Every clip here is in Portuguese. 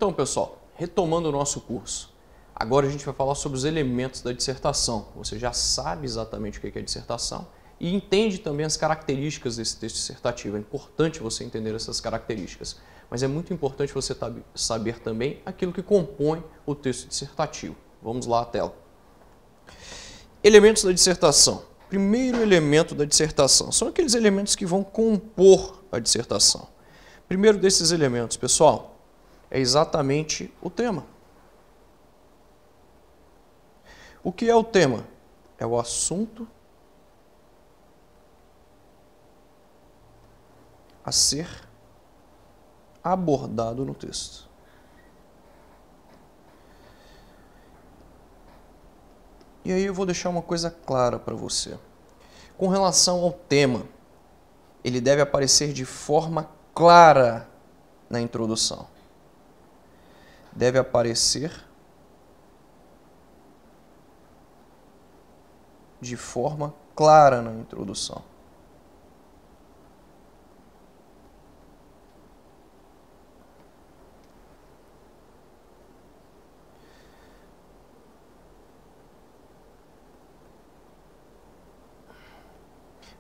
Então, pessoal, retomando o nosso curso, agora a gente vai falar sobre os elementos da dissertação. Você já sabe exatamente o que é dissertação e entende também as características desse texto dissertativo. É importante você entender essas características, mas é muito importante você saber também aquilo que compõe o texto dissertativo. Vamos lá à tela. Elementos da dissertação. Primeiro elemento da dissertação são aqueles elementos que vão compor a dissertação. Primeiro desses elementos, pessoal, é exatamente o tema. O que é o tema? É o assunto a ser abordado no texto. E aí eu vou deixar uma coisa clara para você. Com relação ao tema, ele deve aparecer de forma clara na introdução. Deve aparecer de forma clara na introdução.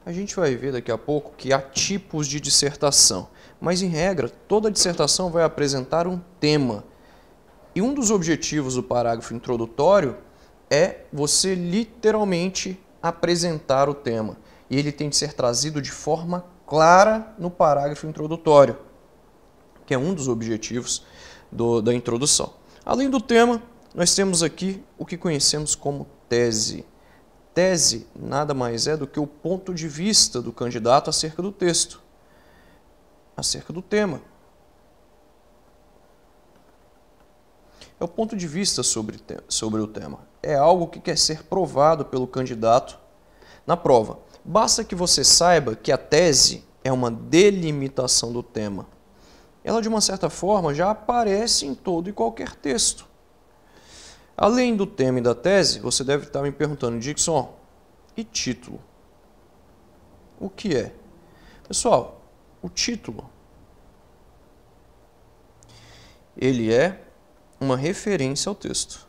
A gente vai ver daqui a pouco que há tipos de dissertação, mas em regra, toda dissertação vai apresentar um tema. E um dos objetivos do parágrafo introdutório é você literalmente apresentar o tema. E ele tem de ser trazido de forma clara no parágrafo introdutório, que é um dos objetivos da introdução. Além do tema, nós temos aqui o que conhecemos como tese. Tese nada mais é do que o ponto de vista do candidato acerca do texto, acerca do tema. É o ponto de vista sobre o tema. É algo que quer ser provado pelo candidato na prova. Basta que você saiba que a tese é uma delimitação do tema. Ela, de uma certa forma, já aparece em todo e qualquer texto. Além do tema e da tese, você deve estar me perguntando, Dixon, e título? O que é? Pessoal, o título, ele é uma referência ao texto.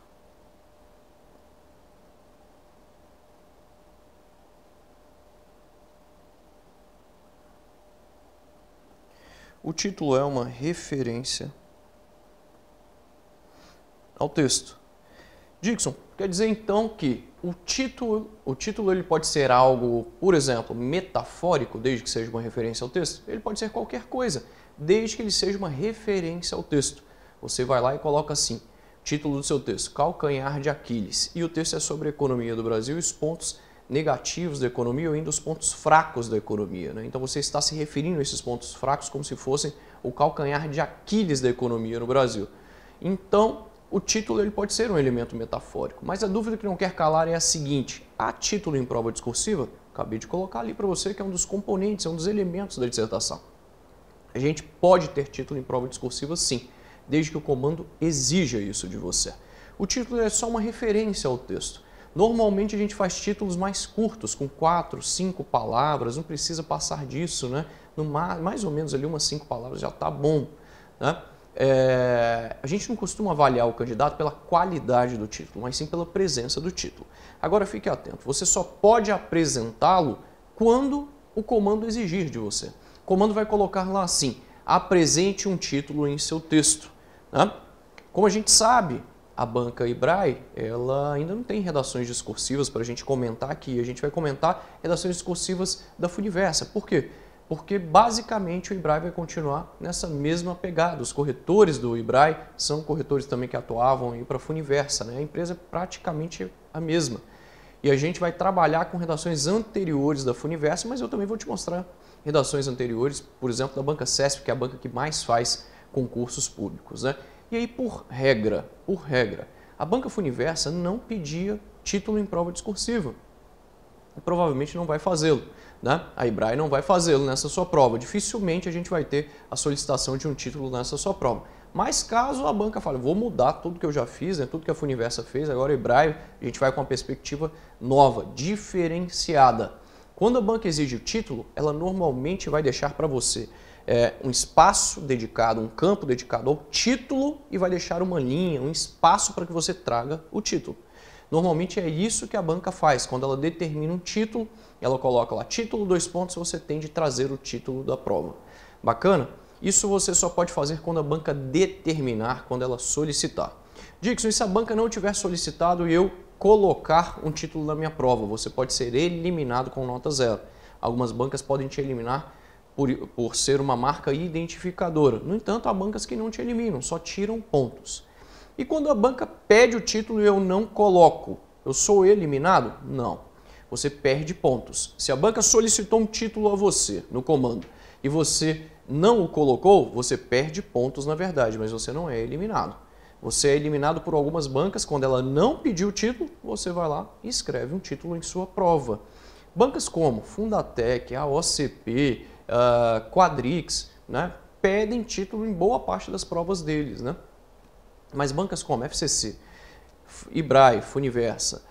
O título é uma referência ao texto. Dixon, quer dizer então que o título ele pode ser algo, por exemplo, metafórico, desde que seja uma referência ao texto? Ele pode ser qualquer coisa, desde que ele seja uma referência ao texto. Você vai lá e coloca assim, título do seu texto, Calcanhar de Aquiles. E o texto é sobre a economia do Brasil e os pontos negativos da economia ou ainda os pontos fracos da economia, né? Então você está se referindo a esses pontos fracos como se fossem o calcanhar de Aquiles da economia no Brasil. Então, o título ele pode ser um elemento metafórico, mas a dúvida que não quer calar é a seguinte, há título em prova discursiva? Acabei de colocar ali para você que é um dos componentes, é um dos elementos da dissertação. A gente pode ter título em prova discursiva sim, desde que o comando exija isso de você. O título é só uma referência ao texto. Normalmente a gente faz títulos mais curtos, com 4, 5 palavras, não precisa passar disso, né? Mais ou menos ali umas 5 palavras já está bom, né? A gente não costuma avaliar o candidato pela qualidade do título, mas sim pela presença do título. Agora fique atento, você só pode apresentá-lo quando o comando exigir de você. O comando vai colocar lá assim, apresente um título em seu texto, né? Como a gente sabe, a banca IBRAE, ela ainda não tem redações discursivas para a gente comentar aqui. A gente vai comentar redações discursivas da Funiversa. Por quê? Porque basicamente o IBRAE vai continuar nessa mesma pegada. Os corretores do IBRAE são corretores também que atuavam para a Funiversa, né? A empresa é praticamente a mesma. E a gente vai trabalhar com redações anteriores da Funiversa, mas eu também vou te mostrar redações anteriores, por exemplo, da banca CESP, que é a banca que mais faz concursos públicos, né? E aí, por regra, a banca Funiversa não pedia título em prova discursiva. E provavelmente não vai fazê-lo, né? A IBRAE não vai fazê-lo nessa sua prova. Dificilmente a gente vai ter a solicitação de um título nessa sua prova. Mas caso a banca fale, vou mudar tudo que eu já fiz, né? Tudo que a Funiversa fez, agora a IBRAE, a gente vai com uma perspectiva nova, diferenciada. Quando a banca exige o título, ela normalmente vai deixar para você um espaço dedicado, um campo dedicado ao título e vai deixar uma linha, um espaço para que você traga o título. Normalmente é isso que a banca faz. Quando ela determina um título, ela coloca lá título, 2 pontos, você tem de trazer o título da prova. Bacana? Isso você só pode fazer quando a banca determinar, quando ela solicitar. Dixon, e se a banca não tiver solicitado e eu colocar um título na minha prova? Você pode ser eliminado com nota 0. Algumas bancas podem te eliminar por ser uma marca identificadora. No entanto, há bancas que não te eliminam, só tiram pontos. E quando a banca pede o título e eu não coloco, eu sou eliminado? Não. Você perde pontos. Se a banca solicitou um título a você no comando e você não o colocou, você perde pontos na verdade, mas você não é eliminado. Você é eliminado por algumas bancas, quando ela não pediu o título, você vai lá e escreve um título em sua prova. Bancas como Fundatec, a OCP, Quadrix, né, pedem título em boa parte das provas deles, né? Mas bancas como FCC, IBRAE, Funiversa,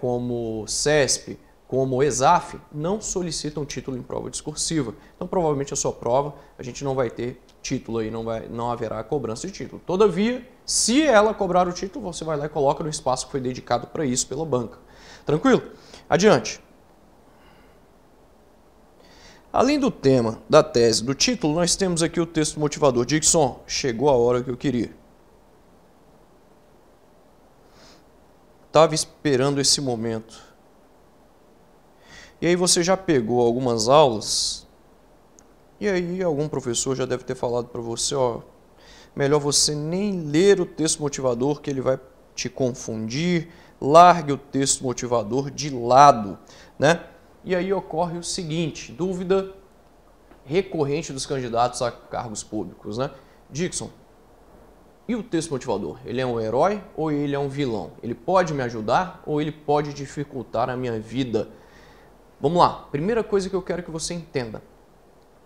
como CESP, como ESAF, não solicitam título em prova discursiva. Então, provavelmente a sua prova, a gente não vai ter título aí, não haverá cobrança de título. Todavia, se ela cobrar o título, você vai lá e coloca no espaço que foi dedicado para isso pela banca. Tranquilo? Adiante. Além do tema, da tese, do título, nós temos aqui o texto motivador. Dixon, chegou a hora que eu queria. Estava esperando esse momento. E aí você já pegou algumas aulas, e aí algum professor já deve ter falado para você, ó, melhor você nem ler o texto motivador, que ele vai te confundir, largue o texto motivador de lado, né? E aí ocorre o seguinte, dúvida recorrente dos candidatos a cargos públicos, né? Dixon, e o texto motivador? Ele é um herói ou ele é um vilão? Ele pode me ajudar ou ele pode dificultar a minha vida? Vamos lá, primeira coisa que eu quero que você entenda.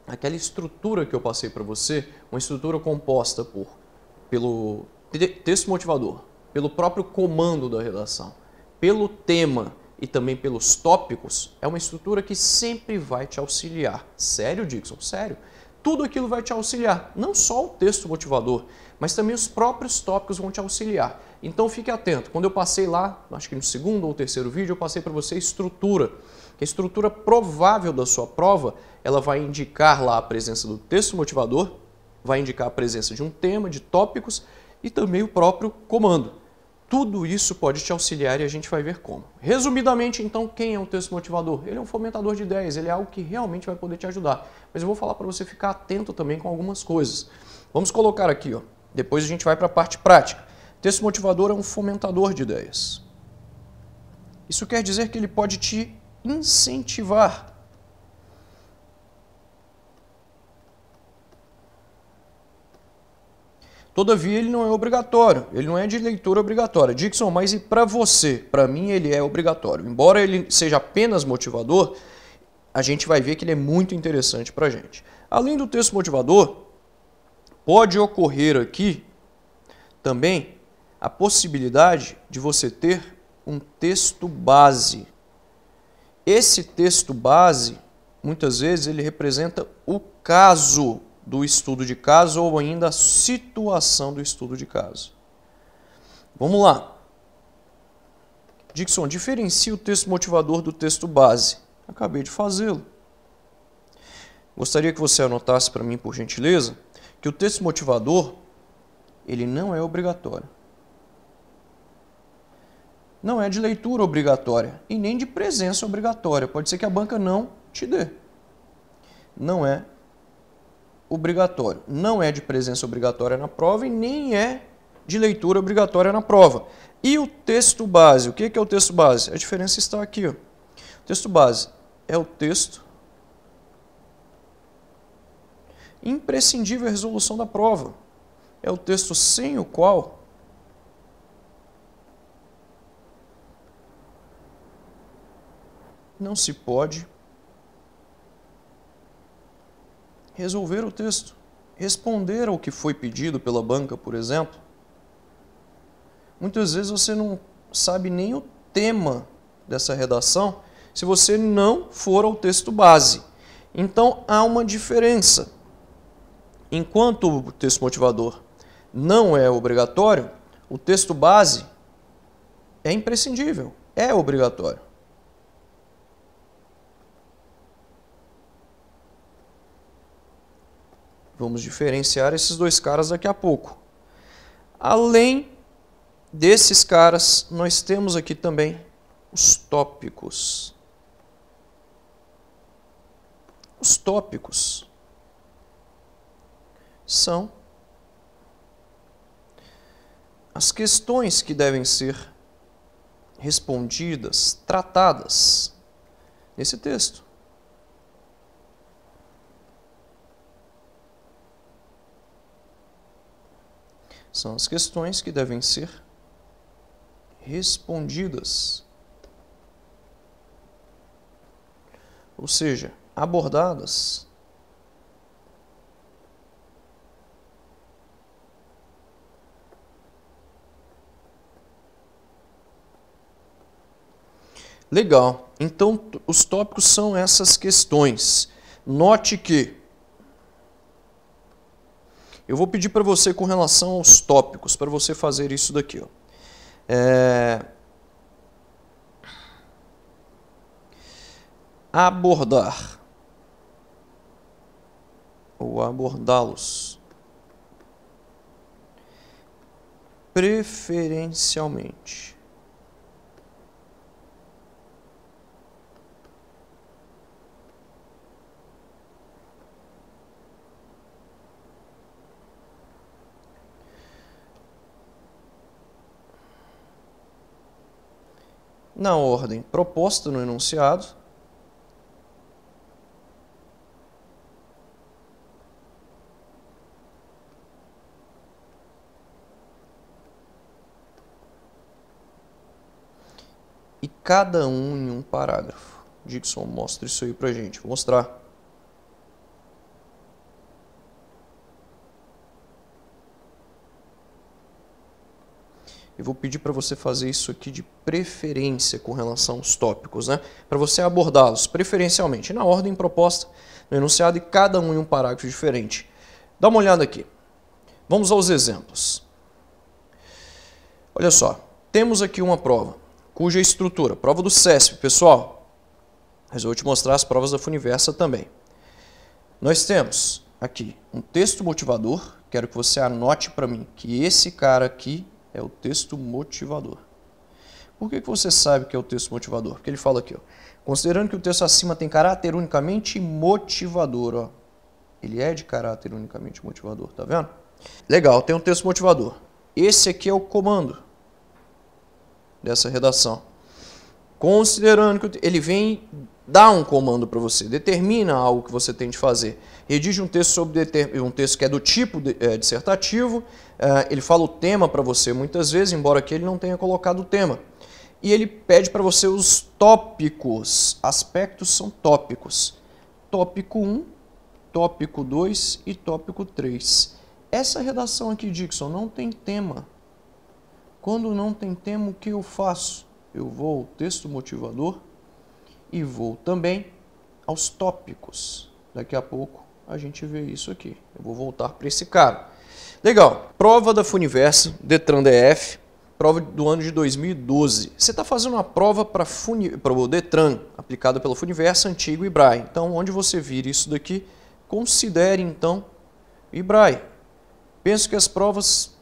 Aquela estrutura que eu passei para você, uma estrutura composta pelo texto motivador, pelo próprio comando da redação, pelo tema e também pelos tópicos, é uma estrutura que sempre vai te auxiliar. Sério, Dixon? Sério. Tudo aquilo vai te auxiliar, não só o texto motivador, mas também os próprios tópicos vão te auxiliar. Então fique atento, quando eu passei lá, acho que no segundo ou terceiro vídeo, eu passei para você a estrutura. A estrutura provável da sua prova, ela vai indicar lá a presença do texto motivador, vai indicar a presença de um tema, de tópicos e também o próprio comando. Tudo isso pode te auxiliar e a gente vai ver como. Resumidamente, então, quem é um texto motivador? Ele é um fomentador de ideias, ele é algo que realmente vai poder te ajudar. Mas eu vou falar para você ficar atento também com algumas coisas. Vamos colocar aqui, ó. Depois a gente vai para a parte prática. Texto motivador é um fomentador de ideias. Isso quer dizer que ele pode te incentivar. Todavia, ele não é obrigatório, ele não é de leitura obrigatória. Dixon, mas e para você? Para mim, ele é obrigatório. Embora ele seja apenas motivador, a gente vai ver que ele é muito interessante para a gente. Além do texto motivador, pode ocorrer aqui também a possibilidade de você ter um texto base. Esse texto base, muitas vezes, ele representa o caso do estudo de caso ou ainda a situação do estudo de caso. Vamos lá. Dixon, diferencie o texto motivador do texto base. Acabei de fazê-lo. Gostaria que você anotasse para mim, por gentileza, que o texto motivador, ele não é obrigatório. Não é de leitura obrigatória e nem de presença obrigatória. Pode ser que a banca não te dê. Não é obrigatório. Não é de presença obrigatória na prova e nem é de leitura obrigatória na prova. E o texto base? O que é o texto base? A diferença está aqui. Ó. O texto base é o texto imprescindível à resolução da prova. É o texto sem o qual não se pode resolver o texto, responder ao que foi pedido pela banca, por exemplo. Muitas vezes você não sabe nem o tema dessa redação se você não for ao texto base. Então há uma diferença. enquanto o texto motivador não é obrigatório, o texto base é imprescindível, é obrigatório. Vamos diferenciar esses dois caras daqui a pouco. Além desses caras, nós temos aqui também os tópicos. Os tópicos são as questões que devem ser respondidas, tratadas nesse texto. São as questões que devem ser respondidas, ou seja, abordadas. Legal, então os tópicos são essas questões. Note que eu vou pedir para você com relação aos tópicos, para você fazer isso daqui. Ó. Abordar ou abordá-los preferencialmente. Na ordem proposta no enunciado, e cada um em um parágrafo. Dixon, mostra isso aí pra gente. Vou mostrar. Eu vou pedir para você fazer isso aqui de preferência com relação aos tópicos, né? Para você abordá-los preferencialmente na ordem proposta no enunciado e cada um em um parágrafo diferente. Dá uma olhada aqui. Vamos aos exemplos. Olha só, temos aqui uma prova cuja estrutura, prova do CESP, pessoal. Mas eu vou te mostrar as provas da Funiversa também. Nós temos aqui um texto motivador. Quero que você anote para mim que esse cara aqui é o texto motivador. Por que você sabe que é o texto motivador? Porque ele fala aqui, ó, considerando que o texto acima tem caráter unicamente motivador, ó. Ele é de caráter unicamente motivador, tá vendo? Legal, tem um texto motivador. Esse aqui é o comando dessa redação. Considerando que ele vem dar um comando para você, determina algo que você tem de fazer. Redige um texto sobre um texto que é do tipo dissertativo, ele fala o tema para você muitas vezes, embora aqui ele não tenha colocado o tema. E ele pede para você os tópicos, aspectos são tópicos. Tópico 1, tópico 2 e tópico 3. Essa redação aqui, Dixon, não tem tema. Quando não tem tema, o que eu faço? Eu vou ao texto motivador e vou também aos tópicos. Daqui a pouco a gente vê isso aqui. Eu vou voltar para esse cara. Legal. Prova da Funiversa, Detran DF, prova do ano de 2012. Você está fazendo uma prova para o Detran, aplicada pela Funiversa, Antigo e IBRAE. Então, onde você vir isso daqui, considere então IBRAE. Penso que as provas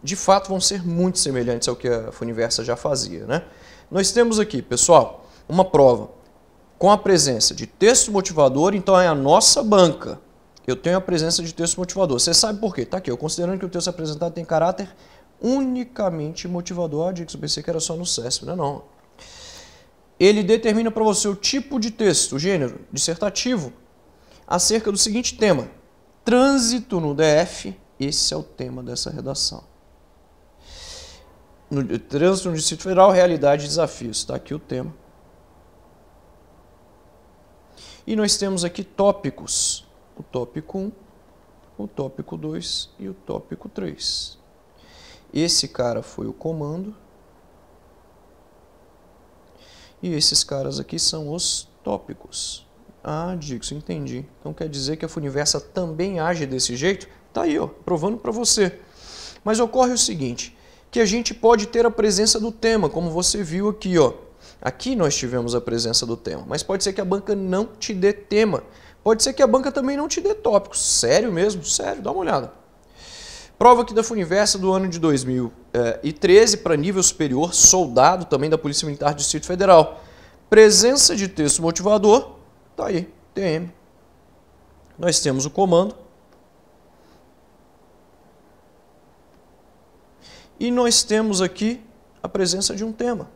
de fato vão ser muito semelhantes ao que a Funiversa já fazia, né? Nós temos aqui, pessoal, uma prova com a presença de texto motivador, então é a nossa banca. Eu tenho a presença de texto motivador. Você sabe por quê? Está aqui, considerando que o texto apresentado tem caráter unicamente motivador. Eu pensei que era só no CESP, não. Ele determina para você o tipo de texto, o gênero, dissertativo, acerca do seguinte tema: trânsito no DF. Esse é o tema dessa redação. No trânsito no Distrito Federal, realidade e desafios. Está aqui o tema. E nós temos aqui tópicos. O tópico 1, o tópico 2 e o tópico 3. Esse cara foi o comando. E esses caras aqui são os tópicos. Ah, Dixon, entendi. Então quer dizer que a Funiversa também age desse jeito? Tá aí, ó, provando para você. Mas ocorre o seguinte, que a gente pode ter a presença do tema, como você viu aqui, ó. Aqui nós tivemos a presença do tema, mas pode ser que a banca não te dê tema. Pode ser que a banca também não te dê tópicos. Sério mesmo? Sério, dá uma olhada. Prova aqui da Funiversa do ano de 2013 para nível superior, soldado também da Polícia Militar do Distrito Federal. Presença de texto motivador, tá aí, TM. Nós temos o comando. E nós temos aqui a presença de um tema.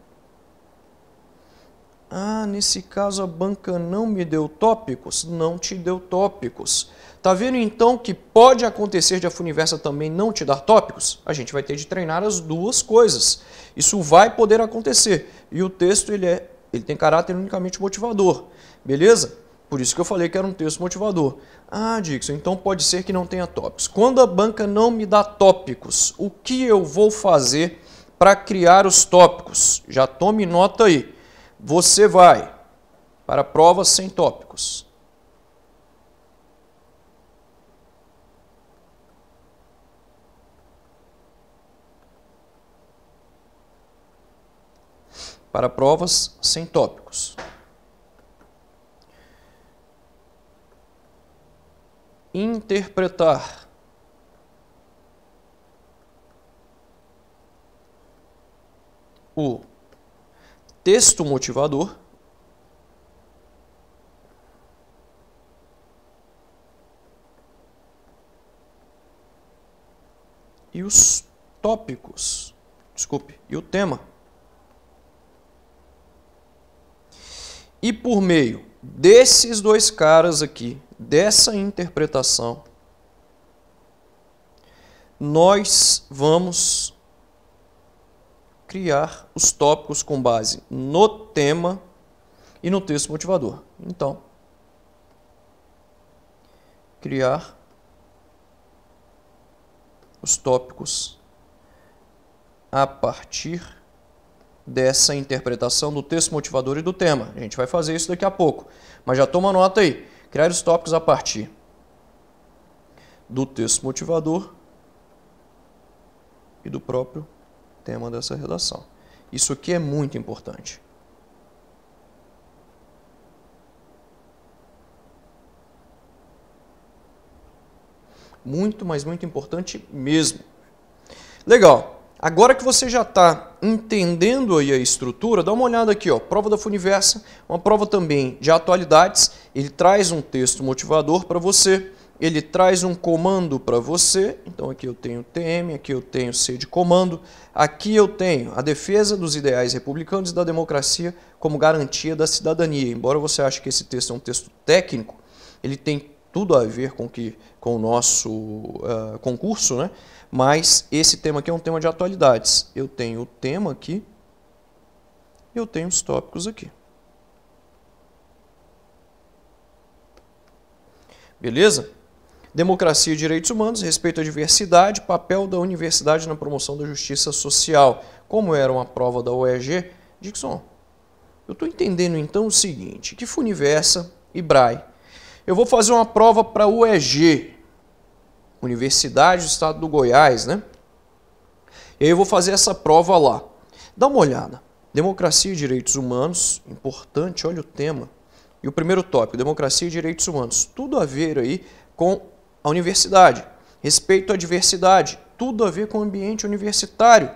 Ah, nesse caso a banca não me deu tópicos? Não te deu tópicos. Tá vendo então que pode acontecer de a Funiversa também não te dar tópicos? A gente vai ter de treinar as duas coisas. Isso vai poder acontecer. E o texto ele tem caráter unicamente motivador. Beleza? Por isso que eu falei que era um texto motivador. Ah, Dixon, então pode ser que não tenha tópicos. Quando a banca não me dá tópicos, o que eu vou fazer para criar os tópicos? Já tome nota aí. Você vai para provas sem tópicos. Para provas sem tópicos. Interpretar. O texto motivador e os tópicos, e o tema. E por meio desses dois caras aqui, dessa interpretação, nós vamos criar os tópicos com base no tema e no texto motivador. Então, criar os tópicos a partir dessa interpretação do texto motivador e do tema. A gente vai fazer isso daqui a pouco, mas já toma nota aí. Criar os tópicos a partir do texto motivador e do próprio tema dessa redação. Isso aqui é muito importante. Muito, mas muito importante mesmo. Legal. Agora que você já está entendendo aí a estrutura, dá uma olhada aqui, ó, prova da Funiversa, uma prova também de atualidades. Ele traz um texto motivador para você, ele traz um comando para você. Então aqui eu tenho TM, aqui eu tenho C de comando, aqui eu tenho a defesa dos ideais republicanos e da democracia como garantia da cidadania. Embora você ache que esse texto é um texto técnico, ele tem tudo a ver com o nosso concurso, né? Mas esse tema aqui é um tema de atualidades. Eu tenho o tema aqui e eu tenho os tópicos aqui. Beleza? Democracia e direitos humanos, respeito à diversidade, papel da universidade na promoção da justiça social. Como era uma prova da UEG, Dixon, eu estou entendendo então o seguinte, que Funiversa e BRAE, eu vou fazer uma prova para a UEG, Universidade do Estado do Goiás, né? E aí eu vou fazer essa prova lá. Dá uma olhada. Democracia e direitos humanos, importante, olha o tema. E o primeiro tópico, democracia e direitos humanos. Tudo a ver aí com a universidade. Respeito à diversidade, tudo a ver com o ambiente universitário.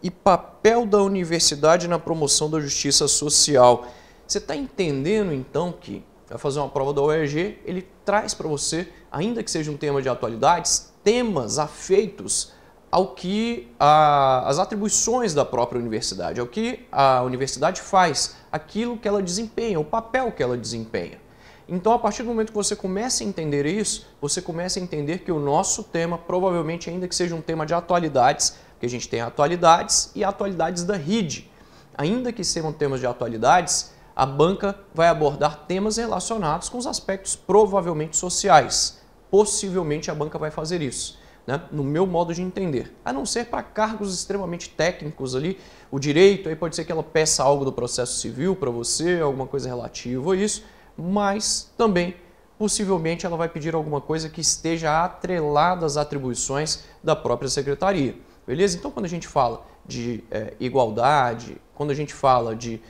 E papel da universidade na promoção da justiça social. Você está entendendo, então, que vai fazer uma prova da UEG, ele traz para você, ainda que seja um tema de atualidades, temas afeitos ao que as atribuições da própria universidade, ao que a universidade faz, aquilo que ela desempenha, o papel que ela desempenha. Então, a partir do momento que você começa a entender isso, você começa a entender que o nosso tema, provavelmente, ainda que seja um tema de atualidades, porque a gente tem atualidades e atualidades da RID, ainda que sejam temas de atualidades, a banca vai abordar temas relacionados com os aspectos provavelmente sociais. Possivelmente a banca vai fazer isso, né? No meu modo de entender. A não ser para cargos extremamente técnicos ali, o direito, aí pode ser que ela peça algo do processo civil para você, alguma coisa relativa a isso, mas também possivelmente ela vai pedir alguma coisa que esteja atrelada às atribuições da própria secretaria. Beleza? Então, quando a gente fala de igualdade, quando a gente fala de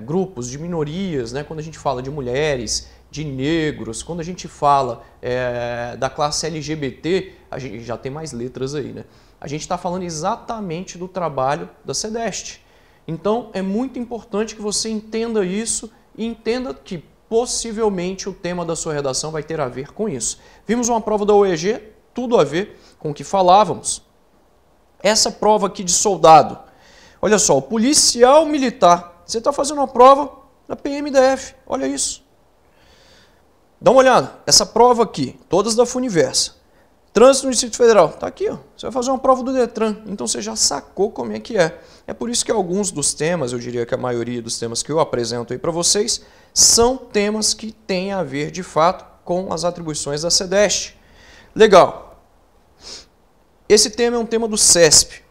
grupos, de minorias, né? Quando a gente fala de mulheres, de negros, quando a gente fala da classe LGBT, a gente já tem mais letras aí, né? A gente está falando exatamente do trabalho da SEDEST. Então, é muito importante que você entenda isso e entenda que possivelmente o tema da sua redação vai ter a ver com isso. Vimos uma prova da OEG, tudo a ver com o que falávamos. Essa prova aqui de soldado. Olha só, o policial militar. Você está fazendo uma prova da PMDF. Olha isso. Dá uma olhada. Essa prova aqui, todas da Funiversa. Trânsito no Distrito Federal. Está aqui, ó. Você vai fazer uma prova do Detran. Então você já sacou como é que é. É por isso que alguns dos temas, eu diria que a maioria dos temas que eu apresento aí para vocês, são temas que têm a ver, de fato, com as atribuições da SEDEST. Legal. Esse tema é um tema do CESP.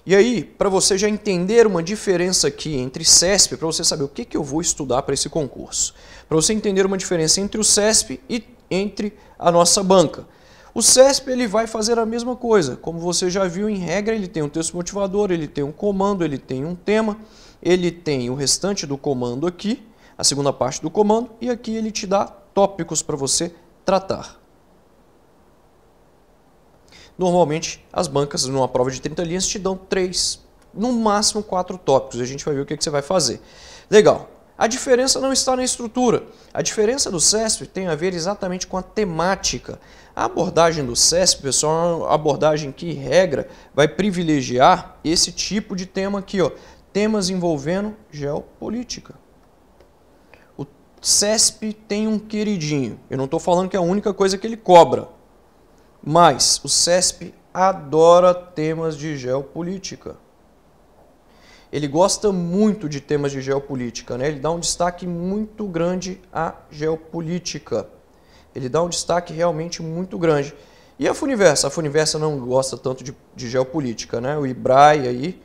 E aí, para você já entender uma diferença aqui entre CESP, para você saber o que eu vou estudar para esse concurso. Para você entender uma diferença entre o CESP e entre a nossa banca. O CESP ele vai fazer a mesma coisa. Como você já viu, em regra, ele tem um texto motivador, ele tem um comando, ele tem um tema, ele tem o restante do comando aqui, a segunda parte do comando, e aqui ele te dá tópicos para você tratar. Normalmente, as bancas, numa prova de 30 linhas, te dão 3, no máximo 4 tópicos. A gente vai ver o que você vai fazer. Legal. A diferença não está na estrutura. A diferença do CESP tem a ver exatamente com a temática. A abordagem do CESP, pessoal, é uma abordagem que, em regra, vai privilegiar esse tipo de tema aqui, ó, temas envolvendo geopolítica. O CESP tem um queridinho. Eu não estou falando que é a única coisa que ele cobra. Mas o CESP adora temas de geopolítica. Ele gosta muito de temas de geopolítica, né? Ele dá um destaque muito grande à geopolítica. Ele dá um destaque realmente muito grande. E a Funiversa? A Funiversa não gosta tanto de geopolítica, né? O IBRAE aí,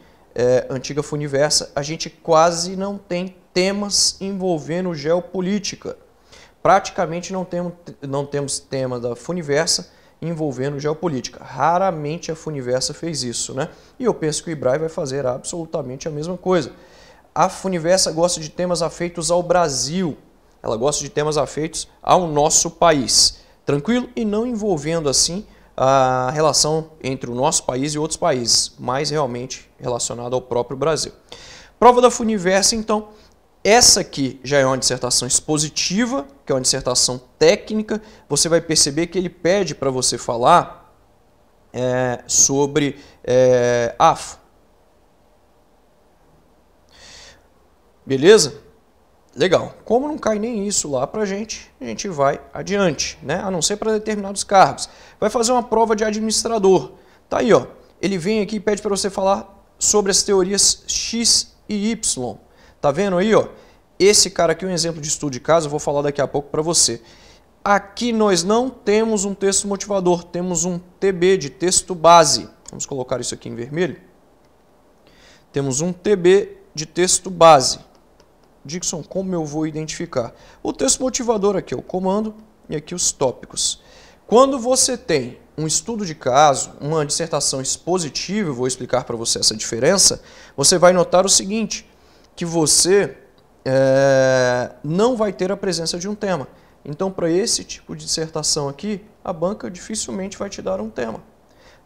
antiga Funiversa, a gente quase não tem temas envolvendo geopolítica. Praticamente não temos tema da Funiversa envolvendo geopolítica. Raramente a Funiversa fez isso, né? E eu penso que o IBRAE vai fazer absolutamente a mesma coisa. A Funiversa gosta de temas afeitos ao Brasil. Ela gosta de temas afeitos ao nosso país. Tranquilo? E não envolvendo, assim, a relação entre o nosso país e outros países, mais realmente relacionada ao próprio Brasil. Prova da Funiversa, então. Essa aqui já é uma dissertação expositiva, que é uma dissertação técnica. Você vai perceber que ele pede para você falar sobre AFO. Beleza? Legal. Como não cai nem isso lá para a gente vai adiante, né? A não ser para determinados cargos. Vai fazer uma prova de administrador. Tá aí, ó. Ele vem aqui e pede para você falar sobre as teorias X e Y. Tá vendo aí, ó? Esse cara aqui é um exemplo de estudo de caso, eu vou falar daqui a pouco para você. Aqui nós não temos um texto motivador, temos um TB de texto base. Vamos colocar isso aqui em vermelho. Temos um TB de texto base. Dixon, como eu vou identificar? O texto motivador aqui é o comando e aqui os tópicos. Quando você tem um estudo de caso, uma dissertação expositiva, eu vou explicar para você essa diferença, você vai notar o seguinte, que você não vai ter a presença de um tema. Então, para esse tipo de dissertação aqui, a banca dificilmente vai te dar um tema.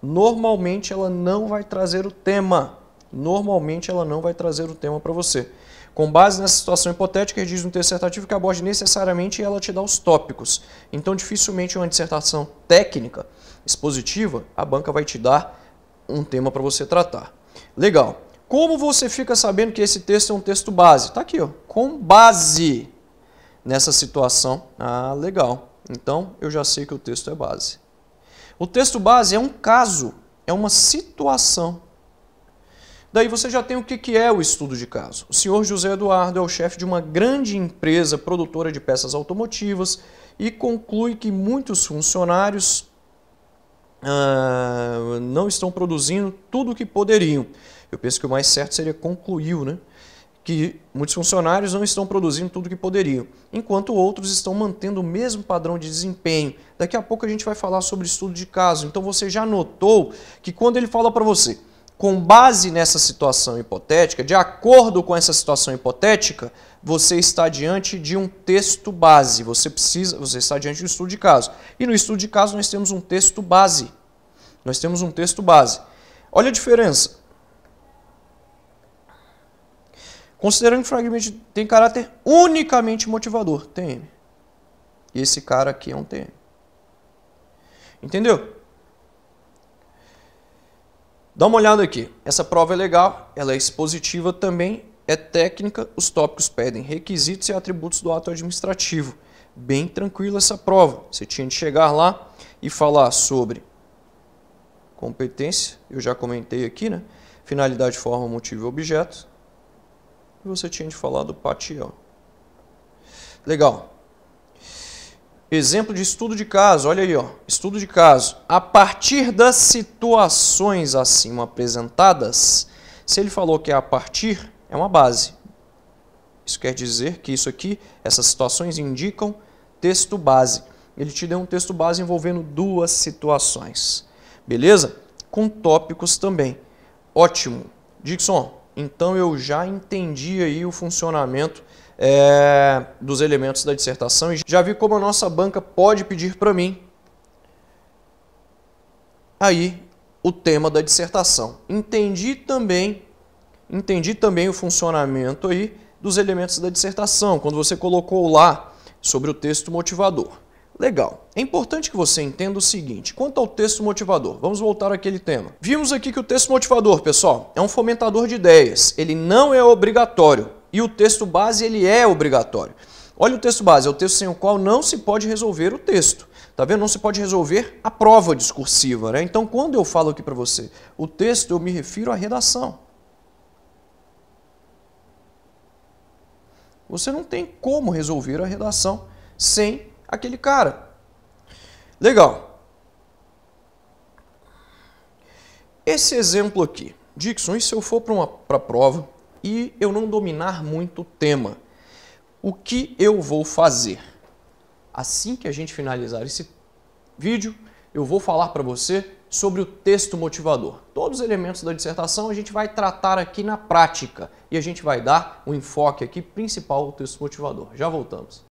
Normalmente, ela não vai trazer o tema. Normalmente, ela não vai trazer o tema para você. Com base nessa situação hipotética, diz um texto dissertativo que aborde necessariamente e ela te dá os tópicos. Então, dificilmente uma dissertação técnica, expositiva, a banca vai te dar um tema para você tratar. Legal. Como você fica sabendo que esse texto é um texto base? Está aqui, ó, com base nessa situação. Ah, legal. Então, eu já sei que o texto é base. O texto base é um caso, é uma situação. Daí você já tem o que é o estudo de caso. O senhor José Eduardo é o chefe de uma grande empresa produtora de peças automotivas e conclui que muitos funcionários não estão produzindo tudo o que poderiam. Eu penso que o mais certo seria concluiu, né? que muitos funcionários não estão produzindo tudo o que poderiam, enquanto outros estão mantendo o mesmo padrão de desempenho. Daqui a pouco a gente vai falar sobre estudo de caso. Então você já notou que quando ele fala para você, com base nessa situação hipotética, de acordo com essa situação hipotética, você está diante de um texto base. Você está diante do estudo de caso. E no estudo de caso nós temos um texto base. Nós temos um texto base. Olha a diferença. Considerando que o fragmento tem caráter unicamente motivador, TM. E esse cara aqui é um TM. Entendeu? Dá uma olhada aqui. Essa prova é legal, ela é expositiva também, é técnica. Os tópicos pedem requisitos e atributos do ato administrativo. Bem tranquila essa prova. Você tinha de chegar lá e falar sobre competência, eu já comentei aqui, né? Finalidade, forma, motivo e objeto. E você tinha de falar do PATIEL. Legal. Exemplo de estudo de caso, olha aí, ó. Estudo de caso. A partir das situações acima apresentadas, se ele falou que é a partir, é uma base. Isso quer dizer que isso aqui, essas situações indicam texto base. Ele te deu um texto base envolvendo duas situações. Beleza? Com tópicos também. Ótimo. Dixon, então eu já entendi aí o funcionamento dos elementos da dissertação e já vi como a nossa banca pode pedir para mim aí o tema da dissertação. Entendi também o funcionamento aí dos elementos da dissertação, quando você colocou lá sobre o texto motivador. Legal. É importante que você entenda o seguinte, quanto ao texto motivador, vamos voltar àquele tema. Vimos aqui que o texto motivador, pessoal, é um fomentador de ideias, ele não é obrigatório e o texto base ele é obrigatório. Olha o texto base, é o texto sem o qual não se pode resolver o texto. Tá vendo? Não se pode resolver a prova discursiva, né? Então, quando eu falo aqui para você o texto, eu me refiro à redação. Você não tem como resolver a redação sem aquele cara. Legal. Esse exemplo aqui, Dixon, e se eu for para a prova e eu não dominar muito o tema, o que eu vou fazer? Assim que a gente finalizar esse vídeo, eu vou falar para você sobre o texto motivador. Todos os elementos da dissertação a gente vai tratar aqui na prática e a gente vai dar um enfoque aqui principal ao texto motivador. Já voltamos.